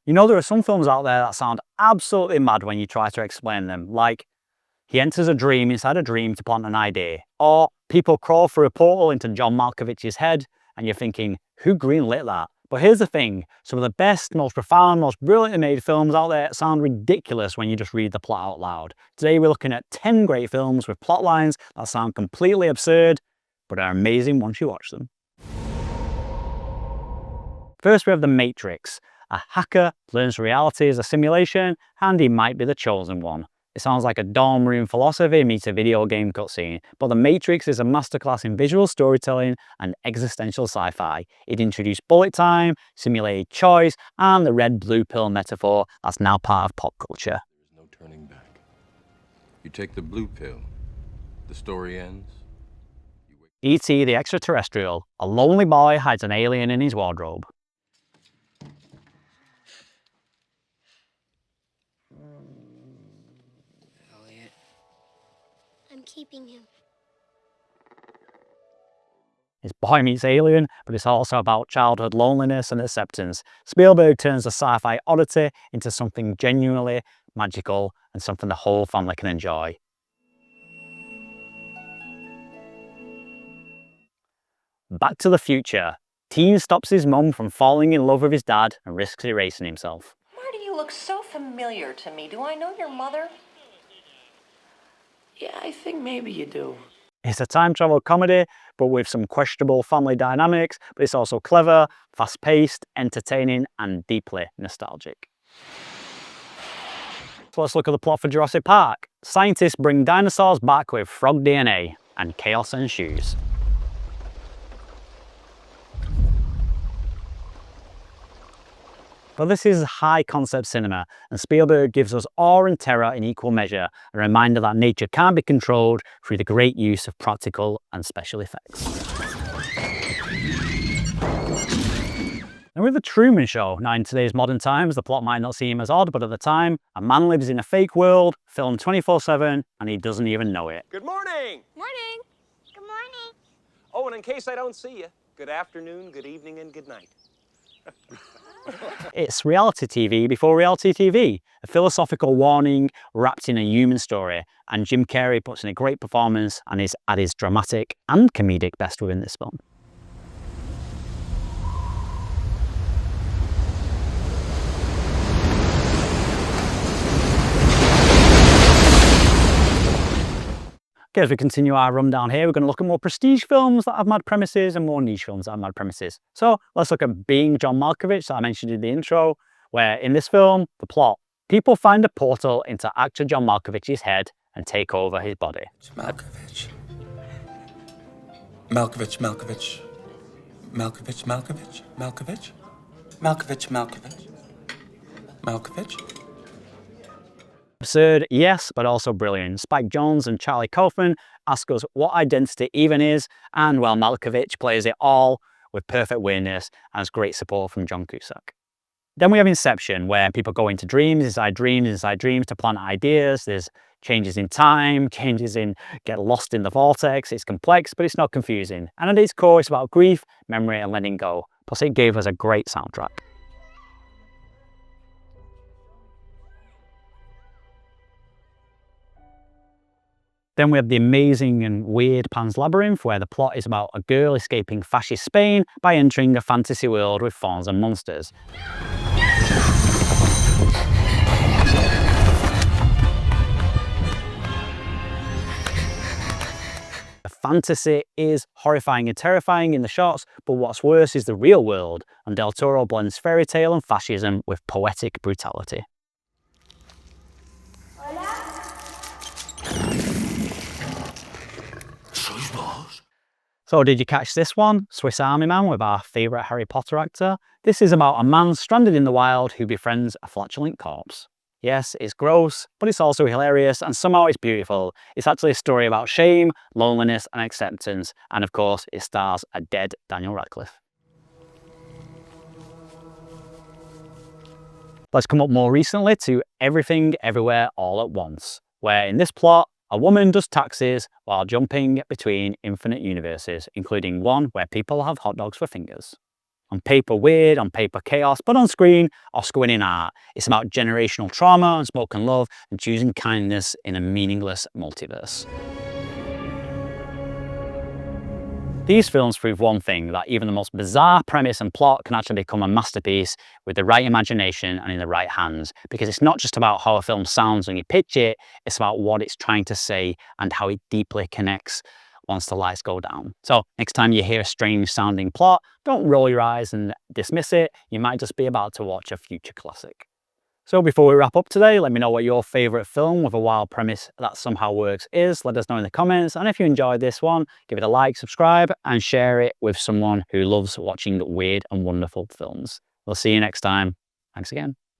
You know, there are some films out there that sound absolutely mad when you try to explain them, like he enters a dream inside a dream to plant an idea, or people crawl through a portal into John Malkovich's head, and you're thinking, who greenlit that? But here's the thing, some of the best, most profound, most brilliantly made films out there sound ridiculous when you just read the plot out loud. Today we're looking at 10 great films with plot lines that sound completely absurd, but are amazing once you watch them. First we have The Matrix. A hacker learns reality is a simulation, and he might be the chosen one. It sounds like a dorm room philosophy meets a video game cutscene, but The Matrix is a masterclass in visual storytelling and existential sci-fi. It introduced bullet time, simulated choice, and the red-blue pill metaphor that's now part of pop culture. There's no turning back. You take the blue pill, the story ends. E.T. the Extraterrestrial. A lonely boy hides an alien in his wardrobe. I'm keeping him. It's boy meets alien, but it's also about childhood loneliness and acceptance. Spielberg turns the sci-fi oddity into something genuinely magical and something the whole family can enjoy. Back to the Future. Teen stops his mum from falling in love with his dad and risks erasing himself. Marty, you look so familiar to me. Do I know your mother? Yeah, I think maybe you do. It's a time travel comedy, but with some questionable family dynamics, but it's also clever, fast-paced, entertaining, and deeply nostalgic. So let's look at the plot for Jurassic Park. Scientists bring dinosaurs back with frog DNA, and chaos ensues. But this is high concept cinema, and Spielberg gives us awe and terror in equal measure, a reminder that nature can't be controlled through the great use of practical and special effects. And with The Truman Show, now in today's modern times, the plot might not seem as odd, but at the time, a man lives in a fake world, filmed 24/7, and he doesn't even know it. Good morning! Morning. Good morning. Oh, and in case I don't see you, good afternoon, good evening, and good night. It's reality TV before reality TV, a philosophical warning wrapped in a human story, and Jim Carrey puts in a great performance and is at his dramatic and comedic best within this film. Okay, as we continue our rundown here, we're going to look at more prestige films that have mad premises and more niche films that have mad premises. So let's look at Being John Malkovich that I mentioned in the intro, where in this film, the plot, people find a portal into actor John Malkovich's head and take over his body. Malkovich. Malkovich, Malkovich. Malkovich, Malkovich. Malkovich. Malkovich, Malkovich. Malkovich. Absurd, yes, but also brilliant. Spike Jonze and Charlie Kaufman ask us what identity even is, and well, Malkovich plays it all with perfect weirdness and has great support from John Cusack. Then we have Inception, where people go into dreams inside dreams to plant ideas. There's changes in time, get lost in the vortex. It's complex, but it's not confusing. And at its core, it's about grief, memory, and letting go. Plus, it gave us a great soundtrack. Then we have the amazing and weird Pan's Labyrinth, where the plot is about a girl escaping fascist Spain by entering a fantasy world with fauns and monsters. The fantasy is horrifying and terrifying in the shots, but what's worse is the real world, and Del Toro blends fairy tale and fascism with poetic brutality. So did you catch this one? Swiss Army Man with our favourite Harry Potter actor? This is about a man stranded in the wild who befriends a flatulent corpse. Yes, it's gross, but it's also hilarious and somehow it's beautiful. It's actually a story about shame, loneliness and acceptance, and of course it stars a dead Daniel Radcliffe. Let's come up more recently to Everything Everywhere All at Once, where in this plot, a woman does taxis while jumping between infinite universes, including one where people have hot dogs for fingers. On paper weird, on paper chaos, but on screen, Oscar-winning art. It's about generational trauma, unspoken love, and choosing kindness in a meaningless multiverse. These films prove one thing, that even the most bizarre premise and plot can actually become a masterpiece with the right imagination and in the right hands. Because it's not just about how a film sounds when you pitch it, it's about what it's trying to say and how it deeply connects once the lights go down. So next time you hear a strange sounding plot, don't roll your eyes and dismiss it. You might just be about to watch a future classic. So before we wrap up today, let me know what your favourite film with a wild premise that somehow works is. Let us know in the comments. And if you enjoyed this one, give it a like, subscribe, and share it with someone who loves watching weird and wonderful films. We'll see you next time. Thanks again.